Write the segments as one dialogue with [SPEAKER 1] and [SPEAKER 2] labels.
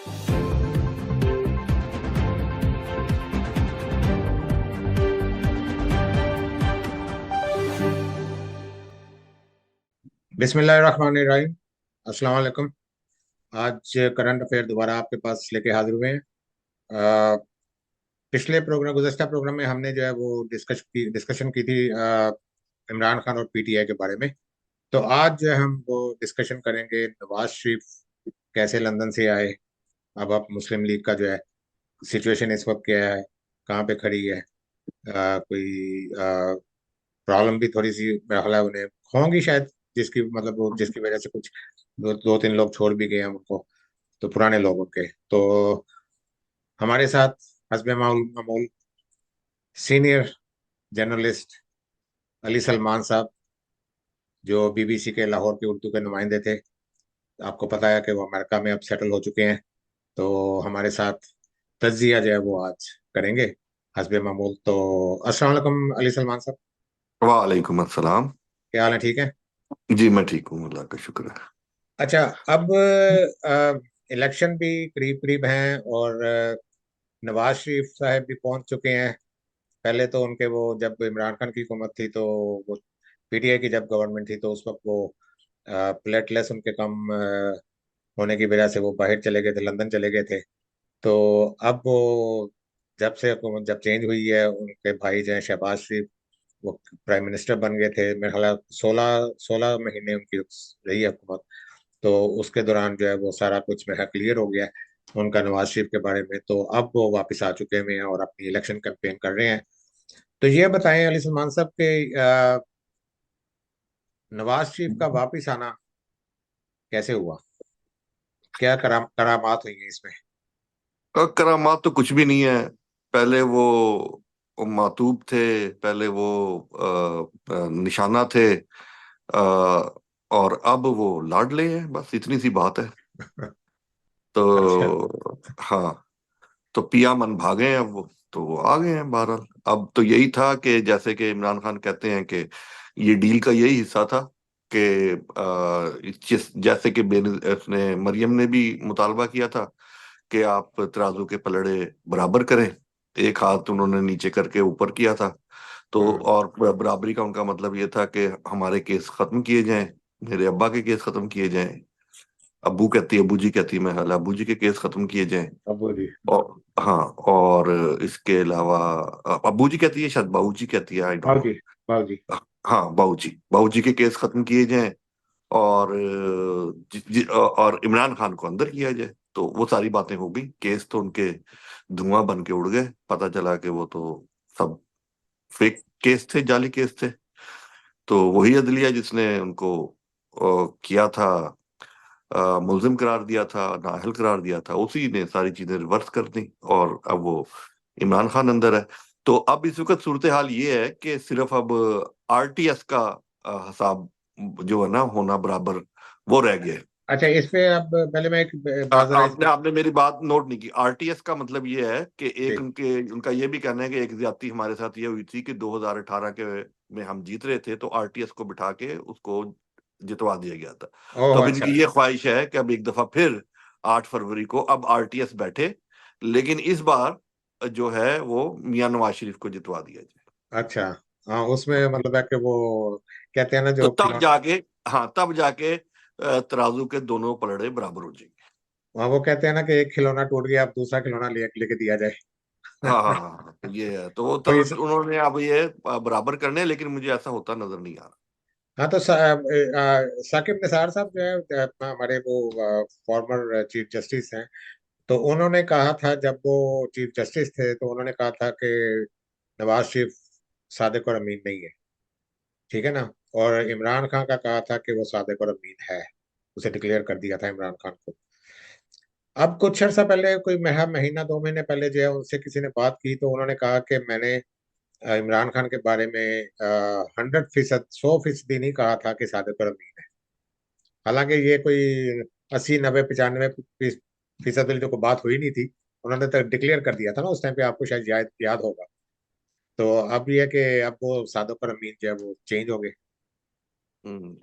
[SPEAKER 1] बिस्मिल्लाहिर्रहमानिर्रहीम। अस्सलाम वालेकुम। आज करंट अफेयर दोबारा आपके पास लेके हाजिर हुए हैं। अ, पिछले प्रोग्राम गुज़श्ता प्रोग्राम में हमने जो है वो डिस्कशन की थी इमरान खान और पीटीआई के बारे में। तो आज जो है हम वो डिस्कशन करेंगे नवाज शरीफ कैसे लंदन से आए। अब आप मुस्लिम लीग का जो है सिचुएशन इस वक्त क्या है, कहाँ पे खड़ी है। कोई प्रॉब्लम भी थोड़ी सी मेरा ख्याल है उन्हें होंगी शायद, जिसकी मतलब वो जिसकी वजह से कुछ दो तीन लोग छोड़ भी गए हैं उनको, तो पुराने लोगों के। तो हमारे साथ हस्बे मामूल सीनियर जर्नलिस्ट अली सलमान साहब, जो बीबीसी के लाहौर के उर्दू के नुमाइंदे थे। आपको पता है कि वो अमेरिका में अब सेटल हो चुके हैं। तो हमारे साथ तज्जिया जो है वो आज करेंगे हस्बे मामूल। तो अस्सलाम वालेकुम अली सलमान साहब,
[SPEAKER 2] वालेकुम अस्सलाम।
[SPEAKER 1] क्या हाल है? ठीक है।
[SPEAKER 2] जी मैं ठीक हूँ, अल्लाह का शुक्र है।
[SPEAKER 1] अच्छा, अब इलेक्शन भी करीब करीब हैं और नवाज शरीफ साहब भी पहुंच चुके हैं। पहले तो उनके वो जब इमरान खान की हुकूमत थी तो वो पीटीआई की जब गवर्नमेंट थी तो उस वक्त वो प्लेटलेस उनके कम होने की वजह से वो बाहर चले गए थे, लंदन चले गए थे। तो अब वो जब से हुकूमत जब चेंज हुई है, उनके भाई जो हैं शहबाज शरीफ, वो प्राइम मिनिस्टर बन गए थे। मेरे ख्याल 16 महीने उनकी रही है हुकूमत। तो उसके दौरान जो है वो सारा कुछ मेरा क्लियर हो गया है उनका नवाज शरीफ के बारे में। तो अब वो वापस आ चुके हुए हैं और अपनी इलेक्शन कैंपेन कर रहे हैं। तो ये बताएं अली सलमान साहब के नवाज शरीफ का वापस आना कैसे हुआ? क्या करामात हुई है इसमें?
[SPEAKER 2] करामात तो कुछ भी नहीं है। पहले वो मातूब थे, पहले वो निशाना थे, और अब वो लाडले हैं, बस इतनी सी बात है।
[SPEAKER 1] अच्छा।
[SPEAKER 2] तो हाँ, तो पिया मन भागे हैं अब वो, तो वो आ गए हैं बहरहाल। अब तो यही था कि जैसे कि इमरान खान कहते हैं कि ये डील का यही हिस्सा था कि जैसे कि उसने मरियम ने भी मुतालबा किया था कि आप तराजू के पलड़े बराबर करें। एक हाथ उन्होंने नीचे करके ऊपर किया था। तो
[SPEAKER 1] हम्म।
[SPEAKER 2] और बराबरी का उनका मतलब ये था कि हमारे केस खत्म किए जाएं, मेरे अब्बा के केस खत्म किए जाएं। अब्बू कहती है, अब्बू जी कहती है, मैं हाल अब्बू जी के केस खत्म किए जाएं।
[SPEAKER 1] अबू जी।
[SPEAKER 2] और हाँ, और इसके अलावा अब्बू जी कहती है, शायद बाबू जी कहती है, आई डोंट
[SPEAKER 1] बाबू
[SPEAKER 2] नो।
[SPEAKER 1] जी। बाबू जी।
[SPEAKER 2] हाँ, बाबू जी के केस खत्म किए जाएं, और और इमरान खान को अंदर किया जाए। तो वो सारी बातें हो गई, केस तो उनके धुआं बन के उड़ गए। पता चला कि वो तो सब फेक केस थे, जाली केस थे। तो वही अदलिया जिसने उनको किया था, मुलजिम करार दिया था, नाअहल करार दिया था, उसी ने सारी चीजें रिवर्स कर दी, और अब वो इमरान खान अंदर है। तो अब इस वक्त सूरत हाल ये है कि सिर्फ अब आरटीएस का हिसाब जो है ना, होना बराबर, वो रह गया है।
[SPEAKER 1] अच्छा, इस पे अब पहले मैं एक बात जरा इस
[SPEAKER 2] आपने आपने मेरी बात नोट नहीं की। आरटीएस का मतलब ये है कि एक
[SPEAKER 1] जी।
[SPEAKER 2] उनका ये भी कहना है कि एक ज्यादती हमारे साथ ये हुई थी कि 2018 के में हम जीत रहे थे, तो आरटीएस को बिठा के उसको जितवा दिया गया था। तो
[SPEAKER 1] ओह
[SPEAKER 2] अब
[SPEAKER 1] अच्छा।
[SPEAKER 2] इनकी ये ख्वाहिश है कि अब एक दफा फिर 8 फरवरी को अब आरटीएस बैठे, लेकिन इस बार जो है वो मियां नवाज शरीफ को जितवा दिया जाए।
[SPEAKER 1] अच्छा। हाँ, उसमें मतलब है कि वो कहते हैं ना
[SPEAKER 2] तो
[SPEAKER 1] जो
[SPEAKER 2] तब
[SPEAKER 1] खिलौना।
[SPEAKER 2] जाके, हाँ तब जाके तराजू के दोनों पलड़े बराबर हो जाएंगे।
[SPEAKER 1] हाँ, वो कहते हैं ना कि एक खिलौना टूट गया, अब दूसरा खिलौना लेके दिया जाए।
[SPEAKER 2] हाँ हाँ हाँ हाँ, तो ये है। तो वो
[SPEAKER 1] तो
[SPEAKER 2] तो
[SPEAKER 1] इस
[SPEAKER 2] उन्होंने अब ये बराबर करने हैं, लेकिन मुझे ऐसा होता नजर नहीं आ रहा।
[SPEAKER 1] हाँ, तो साकिब निसार साहब जो है अपना हमारे वो फॉर्मर चीफ जस्टिस हैं। तो उन्होंने कहा था जब वो चीफ जस्टिस थे तो उन्होंने कहा था कि नवाज शरीफ सादिक और अमीन नहीं है। ठीक है ना। और इमरान खान का कहा था कि वो सादिक और अमीन है। उसे डिक्लेयर कर दिया था इमरान खान को। अब कुछ अर्सा पहले कोई महीना 2 महीने पहले जो है उनसे किसी ने बात की तो उन्होंने कहा कि मैंने इमरान खान के बारे में 100%, 100% नहीं कहा था कि सादिक और अमीन है। हालांकि ये कोई 80, 90, 95 फीसद वाली जो कोई बात हुई नहीं थी। उन्होंने तो डिक्लेयर कर दिया था ना उस टाइम पे, आपको शायद याद याद होगा। तो अब ये है कि अब वो सादिक और अमीन जो है वो चेंज हो गए।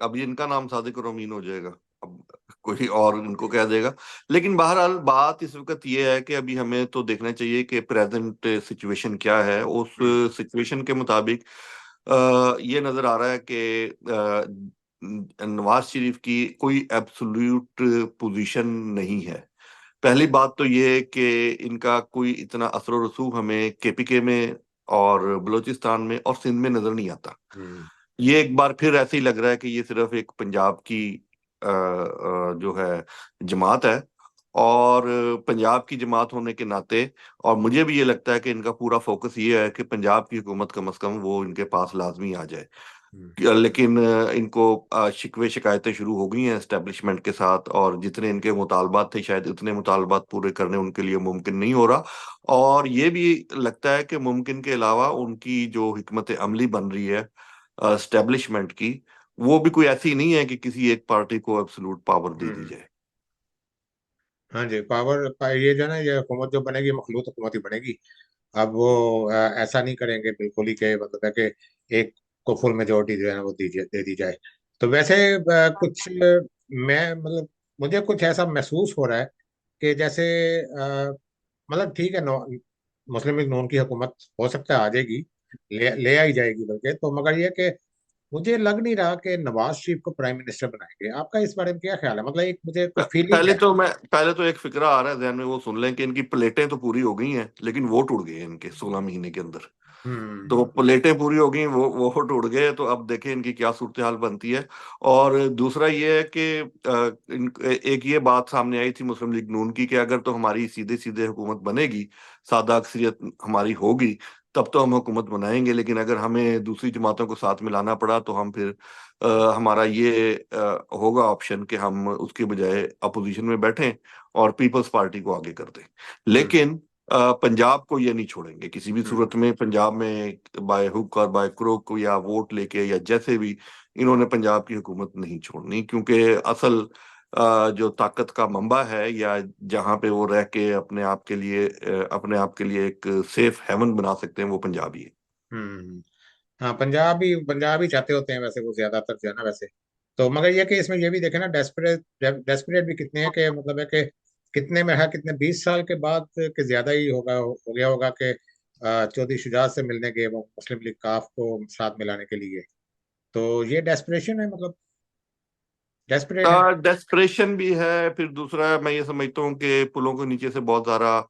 [SPEAKER 2] अब ये इनका नाम सादिक और अमीन हो जाएगा। अब कोई और इनको कह देगा। लेकिन बहरहाल बात इस वक्त ये है कि अभी हमें तो देखना चाहिए कि प्रेजेंट सिचुएशन क्या है। उस
[SPEAKER 1] हम्म
[SPEAKER 2] सिचुएशन के मुताबिक ये नजर आ रहा है कि नवाज शरीफ की कोई एब्सोल्यूट पोजीशन नहीं है। पहली बात तो ये कि इनका कोई इतना असर रसूख हमें केपीके में और बलूचिस्तान में और सिंध में नजर नहीं आता।
[SPEAKER 1] हम्म
[SPEAKER 2] ये एक बार फिर ऐसे ही लग रहा है कि ये सिर्फ एक पंजाब की जो है जमात है। और पंजाब की जमात होने के नाते, और मुझे भी ये लगता है कि इनका पूरा फोकस ये है कि पंजाब की हुकूमत कम से कम वो इनके पास लाजमी आ जाए।
[SPEAKER 1] हम्म
[SPEAKER 2] लेकिन इनको शिकवे शिकायतें शुरू हो गई हैं एस्टेब्लिशमेंट के साथ, और जितने इनके मुतालबात थे शायद उतने मुतालबात पूरे करने उनके लिए मुमकिन नहीं हो रहा। और ये भी लगता है कि मुमकिन के अलावा उनकी जो हिकमत अमली बन रही है एस्टेब्लिशमेंट की, वो भी कोई ऐसी नहीं है कि किसी एक पार्टी को एब्सोल्यूट पावर दे दी
[SPEAKER 1] हम्म।
[SPEAKER 2] जाए।
[SPEAKER 1] हाँ जी, ये जो है ना, ये हुकूमत जो बनेगी मखलूत हुकूमत ही बनेगी। अब वो ऐसा नहीं करेंगे बिल्कुल ही कि मतलब है कि एक को फुल मेजोरिटी जो है ना वो दे दी जाए। तो वैसे कुछ मैं मतलब मुझे कुछ ऐसा महसूस हो रहा है कि जैसे मतलब ठीक है, मुस्लिम लीग नून की हुकूमत हो सकता है आ जाएगी, ले आई जाएगी बल्कि, तो मगर ये कि मुझे लग नहीं रहा कि नवाज शरीफ को प्राइम मिनिस्टर बनाएंगे। आपका इस बारे में क्या ख्याल है? मतलब एक मुझे कुछ फीलिंग है।
[SPEAKER 2] पहले तो एक फिक्रा आ रहा है ध्यान में, वो सुन लें कि इनकी प्लेटें तो पूरी हो गई हैं लेकिन वोट उड़ गए हैं इनके 16 महीने के अंदर। तो वो
[SPEAKER 1] हम्म
[SPEAKER 2] प्लेटें पूरी हो गई, वो वोट उड़ गए, तो अब देखें इनकी क्या सूरत हाल बनती है। और दूसरा ये है कि एक ये बात सामने आई थी मुस्लिम लीग नून की कि अगर तो हमारी सीधे सीधे हुकूमत बनेगी, सादा अक्सरियत हमारी होगी, तब तो हम हुकूमत बनाएंगे। लेकिन अगर हमें दूसरी जमातों को साथ मिलाना पड़ा तो हम फिर हमारा ये होगा ऑप्शन कि हम उसके बजाय अपोजिशन में बैठें और पीपल्स पार्टी को आगे कर दें।
[SPEAKER 1] हम्म
[SPEAKER 2] लेकिन पंजाब को ये नहीं छोड़ेंगे किसी भी
[SPEAKER 1] हम्म
[SPEAKER 2] सूरत में। पंजाब में बाय हुक और बाय क्रोक या वोट लेके या जैसे भी, इन्होंने पंजाब की हुकूमत नहीं छोड़नी, क्योंकि असल जो ताकत का मंबा है या जहां पे वो रह के अपने आप के लिए एक सेफ हेवन बना सकते हैं, वो पंजाबी है।
[SPEAKER 1] हम्म। हाँ, पंजाबी चाहते होते हैं वैसे वो ज्यादातर जो है ना वैसे। तो मगर ये कि इसमें ये भी देखे ना, डेस्परेट डेस्परेट भी कितने हैं कि मतलब है कि कितने में है, कितने 20 साल के बाद के ज्यादा ही हो गया होगा कि चौधरी शुजात से मिलने गए वो मुस्लिम लीग काफ को साथ मिलाने के लिए। तो ये डेस्परेशन है, मतलब डेस्परेट है।
[SPEAKER 2] डेस्परेशन भी है, फिर दूसरा मैं ये समझता हूँ कि पुलों के नीचे से बहुत सारा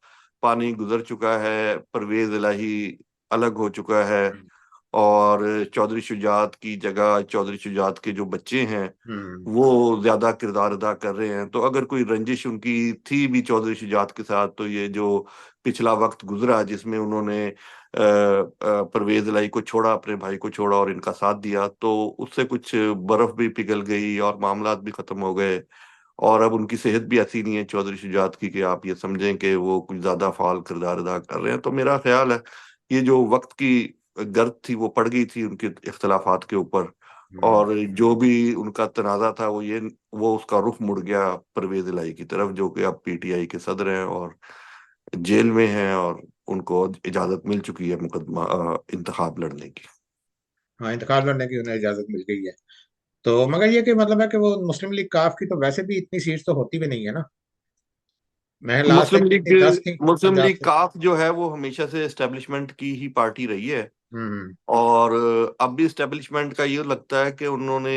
[SPEAKER 2] पानी गुजर चुका है, परवेज इलाही अलग हो चुका है,
[SPEAKER 1] हम्म
[SPEAKER 2] और चौधरी शुजात की जगह चौधरी शुजात के जो बच्चे हैं
[SPEAKER 1] हम्म
[SPEAKER 2] वो ज्यादा किरदार अदा कर रहे हैं। तो अगर कोई रंजिश उनकी थी भी चौधरी शुजात के साथ, तो ये जो पिछला वक्त गुजरा जिसमें उन्होंने परवेज इलाही को छोड़ा, अपने भाई को छोड़ा और इनका साथ दिया, तो उससे कुछ बर्फ भी पिघल गई और मामलात भी खत्म हो गए। और अब उनकी सेहत भी ऐसी नहीं है चौधरी शुजात की कि आप ये समझें कि वो कुछ ज्यादा फाल किरदार अदा कर रहे हैं। तो मेरा ख्याल है ये जो वक्त की गर्द थी वो पड़ गई थी उनके इख्तलाफात के ऊपर।
[SPEAKER 1] हम्म।
[SPEAKER 2] और जो भी उनका तनाजा था वो उसका रुख मुड़ गया परवेज इलाही की तरफ, जो कि अब पीटीआई के सदर हैं और जेल में हैं, और उनको इजाजत मिल चुकी है मुकदमा इंतखाब लड़ने की।
[SPEAKER 1] हाँ, इंतकाल करने की उन्हें इजाजत मिल गई है। तो मगर ये कि मतलब है कि वो मुस्लिम लीग काफ की तो वैसे भी इतनी सीट्स तो होती भी नहीं है ना। मैं लास्ट
[SPEAKER 2] मुस्लिम
[SPEAKER 1] टाइम
[SPEAKER 2] लीग
[SPEAKER 1] कितनी 10 थी
[SPEAKER 2] मुस्लिम
[SPEAKER 1] पंजाब
[SPEAKER 2] लीग
[SPEAKER 1] से।
[SPEAKER 2] काफ जो है वो हमेशा से एस्टेब्लिशमेंट की ही पार्टी रही है।
[SPEAKER 1] हम्म
[SPEAKER 2] और अब भी स्टेब्लिशमेंट का ये लगता है कि उन्होंने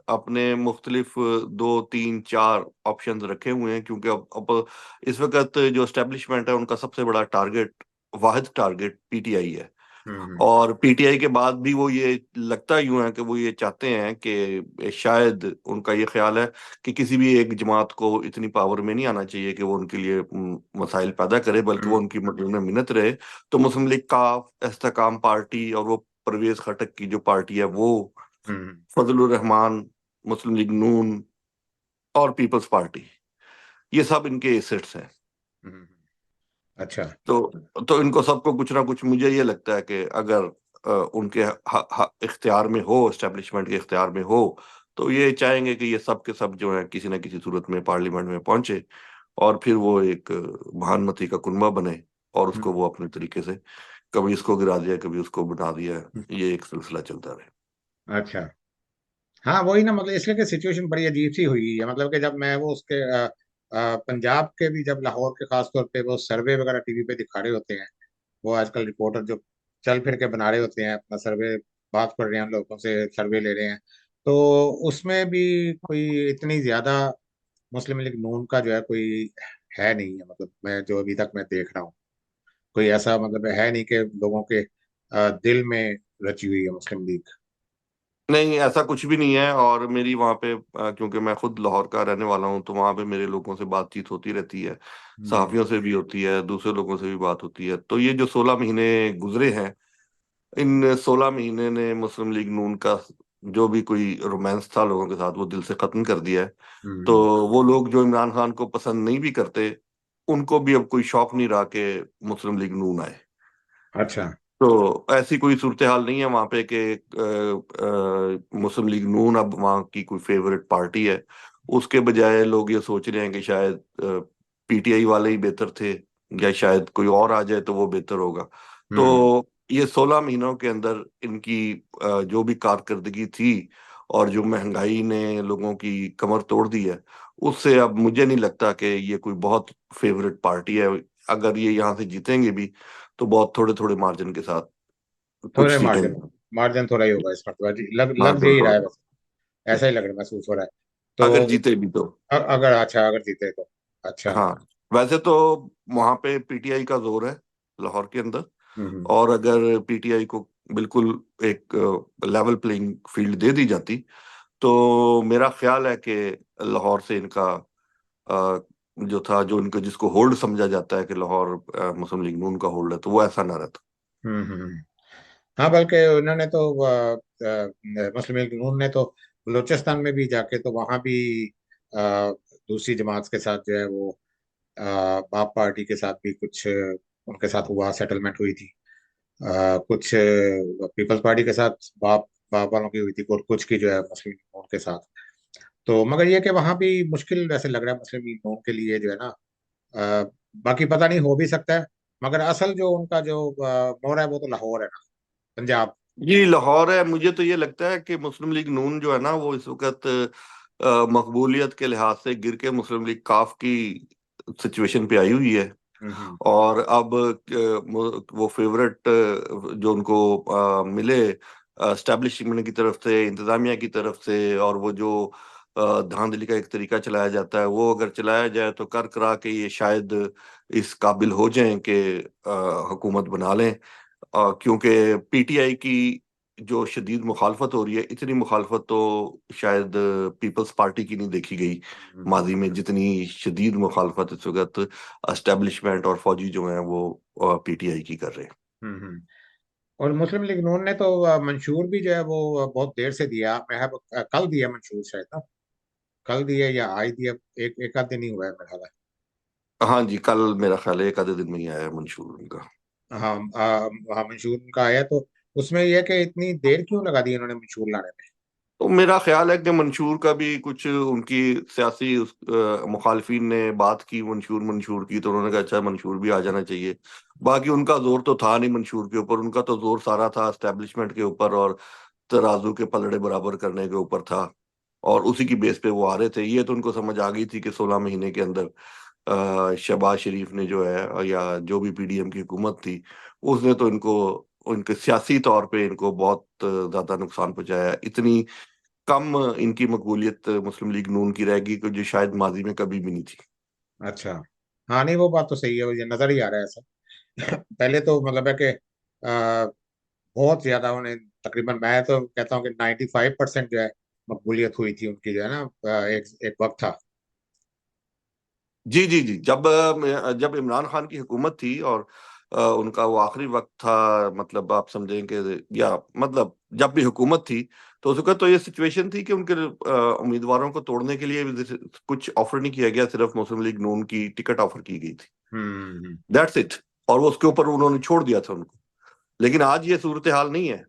[SPEAKER 2] अपने मुख्तलिफ 2 3 4 ऑप्शंस रखे हुए हैं, क्योंकि अब इस वक्त जो स्टेब्लिशमेंट है उनका सबसे बड़ा टारगेट, वाहिद टारगेट पीटीआई है।
[SPEAKER 1] हम्म
[SPEAKER 2] और पीटीआई के बाद भी वो ये लगता यूं है कि वो ये चाहते हैं कि शायद उनका ये ख्याल है कि किसी भी एक जमात को इतनी पावर में नहीं आना चाहिए कि वो उनके लिए मसाइल पैदा करे, बल्कि वो
[SPEAKER 1] हम्म
[SPEAKER 2] उनकी मदद में मिन्नत रहे। तो मुस्लिम लीग का इस्तेकाम पार्टी और वो परवेज खटक की जो पार्टी है वो,
[SPEAKER 1] हम्म
[SPEAKER 2] फजलुर रहमान, मुस्लिम लीग नून और पीपल्स पार्टी, ये सब इनके एसेट्स हैं।
[SPEAKER 1] हम्म। अच्छा।
[SPEAKER 2] तो इनको सबको कुछ ना कुछ, मुझे ये लगता है कि अगर उनके इख्तियार में हो, एस्टेब्लिशमेंट के इख्तियार में हो, तो ये चाहेंगे कि ये सब के सब जो है किसी न किसी सूरत में पार्लियामेंट में पहुंचे, और फिर वो एक महानमती का कुनबा बने, और उसको
[SPEAKER 1] हम्म।
[SPEAKER 2] वो अपने तरीके से कभी इसको गिरा दिया कभी उसको बना दिया, ये एक सिलसिला चलता रहे।
[SPEAKER 1] अच्छा। हाँ वही ना, मतलब इसलिए कि सिचुएशन बड़ी अजीब सी हुई है। मतलब कि जब मैं वो उसके पंजाब के भी, जब लाहौर के खास तौर पे वो सर्वे वगैरह टीवी पे दिखा रहे होते हैं, वो आजकल रिपोर्टर जो चल फिर के बना रहे होते हैं अपना सर्वे, बात कर रहे हैं लोगों से, सर्वे ले रहे हैं, तो उसमें भी कोई इतनी ज्यादा मुस्लिम लीग नून का जो है कोई है नहीं है। मतलब मैं जो अभी तक मैं देख रहा हूँ, कोई ऐसा मतलब है नहीं कि लोगों के दिल में रची हुई है मुस्लिम लीग।
[SPEAKER 2] नहीं, ऐसा कुछ भी नहीं है। और मेरी वहाँ पे क्योंकि मैं खुद लाहौर का रहने वाला हूँ, तो वहाँ पे मेरे लोगों से बातचीत होती रहती है,
[SPEAKER 1] हम्म।
[SPEAKER 2] सहाफियों से भी होती है, दूसरे लोगों से भी बात होती है। तो ये जो 16 महीने गुजरे हैं, इन 16 महीने ने मुस्लिम लीग नून का जो भी कोई रोमांस था लोगों के साथ, वो दिल से खत्म कर दिया है। तो
[SPEAKER 1] हम्म।
[SPEAKER 2] वो लोग जो इमरान खान को पसंद नहीं भी करते, उनको भी अब कोई शौक नहीं रहा कि मुस्लिम लीग नून आए।
[SPEAKER 1] अच्छा।
[SPEAKER 2] तो ऐसी कोई सूरत हाल नहीं है वहां पे कि मुस्लिम लीग नून अब वहां की कोई फेवरेट पार्टी है। उसके बजाय लोग ये सोच रहे हैं कि शायद पीटीआई वाले ही बेहतर थे, या शायद कोई और आ जाए तो वो बेहतर होगा।
[SPEAKER 1] हम्म।
[SPEAKER 2] तो ये 16 महीनों के अंदर इनकी जो भी कारकर्दगी थी, और जो महंगाई ने लोगों की कमर तोड़ दी है, उससे अब मुझे नहीं लगता कि ये कोई बहुत फेवरेट पार्टी है। अगर ये यहाँ से जीतेंगे भी, तो बहुत थोड़े थोड़े मार्जिन के साथ कुछ
[SPEAKER 1] थोड़े मार्जिन,
[SPEAKER 2] सीटें।
[SPEAKER 1] मार्जिन थोड़ा ही होगा इस मरतबा जी, लग
[SPEAKER 2] हाँ,
[SPEAKER 1] लग
[SPEAKER 2] थोड़ा
[SPEAKER 1] यही रहा है
[SPEAKER 2] थोड़ा।
[SPEAKER 1] बस। ऐसा ही लग रहा, महसूस हो रहा है।
[SPEAKER 2] अगर
[SPEAKER 1] तो
[SPEAKER 2] जीते भी तो।
[SPEAKER 1] अगर, अच्छा अगर जीते तो। अच्छा।
[SPEAKER 2] हाँ, वैसे तो वहां पे पीटीआई का जोर है लाहौर के अंदर।
[SPEAKER 1] हम्म।
[SPEAKER 2] और अगर पीटीआई को बिल्कुल एक लेवल प्लेइंग फील्ड दे दी जाती, तो मेरा ख्याल है कि लाहौर से इनका अ, जो था, जो इनको जिसको होल्ड समझा जाता है कि लाहौर मुस्लिम लीग नून का होल्ड है, तो वो ऐसा ना रहता।
[SPEAKER 1] हम्म। हाँ बल्कि उन्होंने तो मुस्लिम लीग नून ने तो बलूचिस्तान में भी जाके तो वहाँ भी दूसरी जमात के साथ जो है वो बाप पार्टी के साथ भी कुछ उनके साथ हुआ, सेटलमेंट हुई थी। कुछ पीपल्स पार्टी के साथ बाप बाप वालों की हुई थी, और कुछ की जो है मुस्लिम लीग नून के साथ। तो मगर ये कि वहाँ भी मुश्किल वैसे लग रहा है मुस्लिम लीग नून के लिए जो है ना। बाकी पता नहीं, हो भी सकता है, मगर असल जो उनका जो मोर है वो तो लाहौर है ना, पंजाब।
[SPEAKER 2] जी, लाहौर है। मुझे तो ये लगता है कि मुस्लिम लीग नून जो है ना, वो इस वक्त मकबूलियत के लिहाज से गिर के मुस्लिम लीग काफ की सिचुएशन पे आई हुई है।
[SPEAKER 1] हम्म।
[SPEAKER 2] और अब वो फेवरेट जो उनको मिले एस्टेब्लिशमेंट की तरफ से, इंतजामिया की तरफ से, और वो जो धांधली का एक तरीका चलाया जाता है, वो अगर चलाया जाए तो कर करा के ये शायद इस काबिल हो जाएं कि हुकूमत बना लें। क्योंकि पीटीआई की जो शदीद मुखालफत हो रही है, इतनी मुखालफत तो शायद पीपल्स पार्टी की नहीं देखी गई
[SPEAKER 1] हम्म।
[SPEAKER 2] माजी में, जितनी शदीद मुखालफत इस वक्त एस्टेब्लिशमेंट और फौजी जो हैं वो पीटीआई की कर रहे हैं।
[SPEAKER 1] हम्म। और मुस्लिम लीग नून ने तो मंशूर भी जो है वो बहुत देर से दिया। मैं कल दिया मंशूर शायद ना, कल दिया या आज दिया, एक आध दिन ही हुआ है मेरा ख्याल
[SPEAKER 2] हाँ जी, कल मेरा ख्याल है एक आधे दिन में ही आया है मंशूर उनका।
[SPEAKER 1] है। हाँ हाँ मंशूर उनका आया, तो उसमें यह है कि इतनी देर क्यों लगा दी इन्होंने मंशूर लाने में।
[SPEAKER 2] तो मेरा ख्याल है कि मंशूर का भी कुछ उनकी सियासी मुखालफिन ने बात की, मंशूर मंशूर की, तो उन्होंने कहा अच्छा मंशूर भी आ जाना चाहिए। बाकी उनका जोर तो था नहीं मंशूर के ऊपर, उनका तो जोर सारा था एस्टेब्लिशमेंट के ऊपर, और तराजू के पलड़े बराबर करने के ऊपर था। और उसी की बेस पे वो आ रहे थे। ये तो उनको समझ आ गई थी कि 16 महीने के अंदर शहबाज शरीफ ने जो है, या जो भी पीडीएम की हुकूमत थी, उसने तो इनको, उनके सियासी तौर पे इनको बहुत ज्यादा नुकसान पहुंचाया। इतनी कम इनकी मकबूलियत मुस्लिम लीग नून की रहेगी कि जो शायद माजी में कभी भी नहीं थी।
[SPEAKER 1] अच्छा। हाँ नहीं वो बात तो सही है, ये नजर ही आ रहा है ऐसा। पहले तो मतलब है कि बहुत ज्यादा उन्हें, तकरीबन मैं तो कहता हूँ कि 95% जो है मकबूलियत हुई थी उनकी जो है ना, एक एक वक्त था।
[SPEAKER 2] जी जी जी, जब इमरान खान की हुकूमत थी, और उनका वो आखिरी वक्त था, मतलब आप समझें कि, या मतलब जब भी हुकूमत थी, तो उस वक्त तो ये सिचुएशन थी कि उनके उम्मीदवारों को तोड़ने के लिए कुछ ऑफर नहीं किया गया, सिर्फ मुस्लिम लीग नून की टिकट ऑफर की गई थी।
[SPEAKER 1] हम्म।
[SPEAKER 2] That's it. और वो उसके ऊपर उन्होंने छोड़ दिया था उनको। लेकिन आज ये सूरत हाल नहीं है।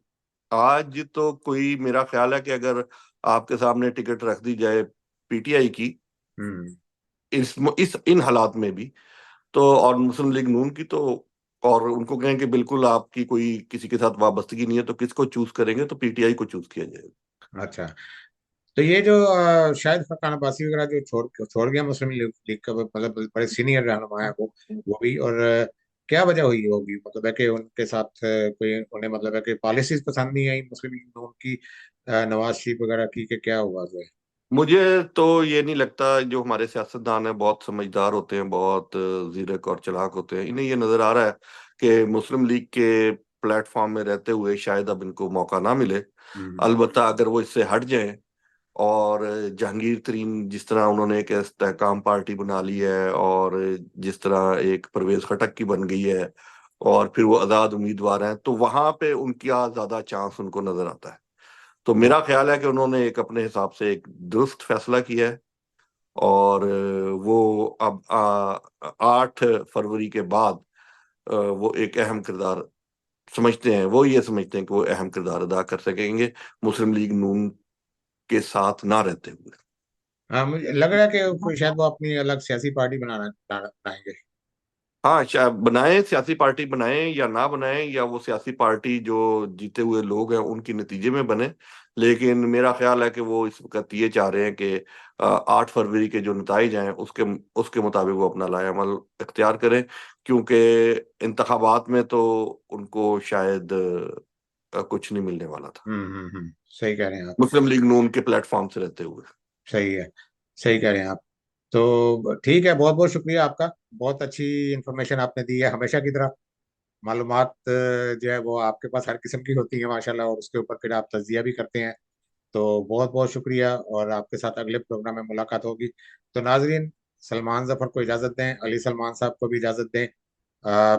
[SPEAKER 2] आज तो कोई, मेरा ख्याल है कि अगर आपके सामने टिकट रख दी जाए पीटीआई की,
[SPEAKER 1] हम्म।
[SPEAKER 2] इस इन हालात में भी, तो और मुस्लिम लीग नून की, तो और उनको कहें कि बिल्कुल आपकी कोई किसी के साथ वाबस्तगी नहीं है, तो किसको चूज करेंगे, तो पीटीआई को चूज किया जाएगा।
[SPEAKER 1] अच्छा। तो ये जो शायद फरकान अब्बासी वगैरह जो छोड़ गया मुस्लिम लीग लीग का, मतलब बड़े सीनियर रहनुमा है वो भी, और क्या वजह हुई होगी, मतलब है कि उनके साथ कोई उन्हें, मतलब है कि पॉलिसीज पसंद नहीं आई मुस्लिम लीग में उनकी, नवाज शरीफ वगैरह की, कि क्या हुआ जो है?
[SPEAKER 2] मुझे तो ये नहीं लगता। जो हमारे सियासतदान हैं बहुत समझदार होते हैं, बहुत जीरक और चालाक होते हैं। इन्हें ये नजर आ रहा है कि मुस्लिम लीग के प्लेटफॉर्म में रहते हुए शायद अब इनको मौका ना मिले।
[SPEAKER 1] हम्म।
[SPEAKER 2] अलबत्ता अगर वो इससे हट जाएं और जहांगीर तरीन जिस तरह उन्होंने एक इस्तेहकाम पार्टी बना ली है, और जिस तरह एक परवेज खटक की बन गई है, और फिर वो आजाद उम्मीदवार हैं, तो वहां पे उनका ज्यादा चांस उनको नजर आता है। तो मेरा ख्याल है कि उन्होंने एक अपने हिसाब से एक दुरुस्त फैसला किया है। और वो अब 8 फरवरी के बाद वो एक अहम किरदार समझते हैं, वो ये समझते हैं कि वो अहम किरदार अदा कर सकेंगे मुस्लिम लीग नून के साथ ना रहते हुए।
[SPEAKER 1] हाँ, मुझे लग रहा है कि शायद वो अपनी अलग सियासी पार्टी बनाएंगे।
[SPEAKER 2] हाँ, शायद बनाएं, सियासी पार्टी बनाएं या ना बनाएं, या वो सियासी पार्टी जो जीते हुए लोग हैं उनके नतीजे में बने। लेकिन मेरा ख्याल है कि वो इस वक्त ये चाह रहे हैं कि 8 फरवरी के जो नतीजे हैं उसके उसके मुताबिक वो अपना लाएअमल इख्तियार करें। क्योंकि इंतखाबात में तो उनको शायद कुछ नहीं मिलने वाला था
[SPEAKER 1] सही कह रहे हैं आप।
[SPEAKER 2] मुस्लिम लीग नून के प्लेटफॉर्म से रहते हुए।
[SPEAKER 1] सही है, सही कह रहे हैं आप। तो ठीक है, बहुत बहुत शुक्रिया आपका। बहुत अच्छी इंफॉर्मेशन आपने दी है, हमेशा की तरह। मालूमात जो है वो आपके पास हर किस्म की होती है माशाल्लाह, और उसके ऊपर फिर आप तज्जिया भी करते हैं। तो बहुत बहुत शुक्रिया, और आपके साथ अगले प्रोग्राम में मुलाकात होगी। तो नाजरीन, सलमान जफर को इजाज़त दें, अली सलमान साहब को भी इजाज़त दें।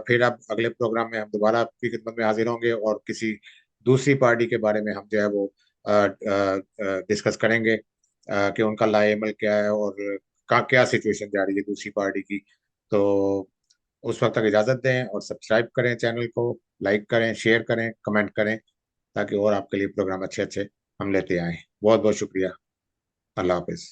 [SPEAKER 1] फिर अब अगले प्रोग्राम में हम दोबारा आपकी खिदमत में हाजिर होंगे, और किसी दूसरी पार्टी के बारे में हम जो है वो डिस्कस करेंगे, कि उनका लाएमल क्या है, और का क्या सिचुएशन जा रही है दूसरी पार्टी की। तो उस वक्त तक इजाज़त दें, और सब्सक्राइब करें चैनल को, लाइक करें, शेयर करें, कमेंट करें, ताकि और आपके लिए प्रोग्राम अच्छे अच्छे हम लेते आएं। बहुत बहुत शुक्रिया। अल्लाह हाफिज।